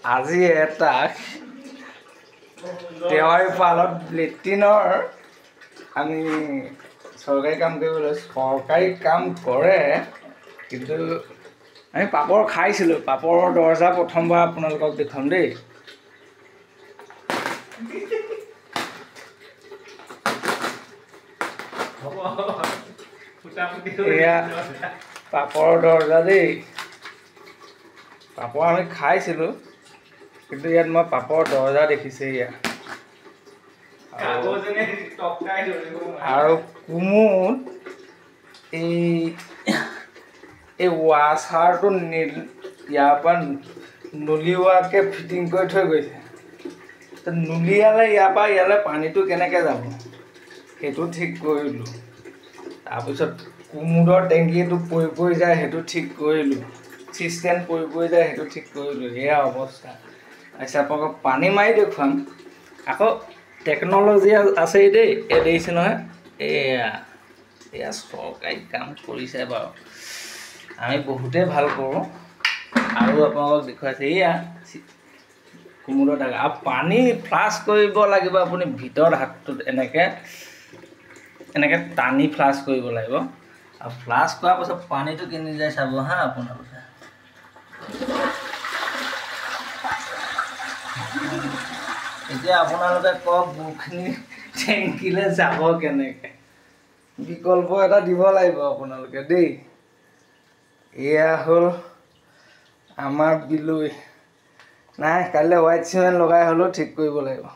আজি এটা তেওৱাৰী পালত লেট্ৰিনৰ আমি চৰকাৰী কাম কৰিবলৈ চৰকাৰী কাম কৰে কিন্তু আমি পাপৰ খাইছিলোঁ পাপৰৰ দৰ্জা প্ৰথমবাৰ আপোনালোকক দেখাম দেই এয়া পাপৰৰ দৰ্জা দেই পাপৰ আমি খাইছিলোঁ কিন্তু ইয়াত মই পাপৰ দৰ্জা দেখিছে ইয়া আৰু কুমুদ এই ৱাছাৰটো ইয়াৰ পৰা নলিওৱাকৈ ফিটিং কৰি থৈ গৈছে নুলিয়ালে ইয়াৰ পৰা ইয়ালৈ পানীটো কেনেকৈ যাব সেইটো ঠিক কৰিলোঁ তাৰপিছত কুমুদৰ টেংকিটো পৰি যায় সেইটো ঠিক কৰিলোঁ চিষ্টেম পৰি যায় সেইটো ঠিক কৰিলোঁ এয়া অৱস্থা আচ্ছা আপোনালোকক পানী মাৰি দেখুৱাম আকৌ টেকন'লজি আছে দেই এয়া দেখিছে নহয় এয়া চৰকাৰী কাম কৰিছে বাৰু আমি বহুতেই ভাল কৰোঁ আৰু আপোনালোকক দেখুৱাইছে এয়া কুমুদৰ টেঙা আৰু পানী ফ্লাছ কৰিব লাগিব আপুনি ভিতৰত হাতটোত এনেকৈ টানি ফ্লাছ কৰিব লাগিব আৰু ফ্লাছ কৰাৰ পাছত পানীটো কিনি যায় চাব হা আপোনালোকে এতিয়া আপোনালোকে কওক বুখিনি টেংকিলৈ যাব কেনেকৈ বিকল্প এটা দিব লাগিব আপোনালোকে দেই এয়া হ'ল আমাৰ বিলৈ নাই কাইলৈ হোৱাইট চিমেণ্ট লগাই হ'লেও ঠিক কৰিব লাগিব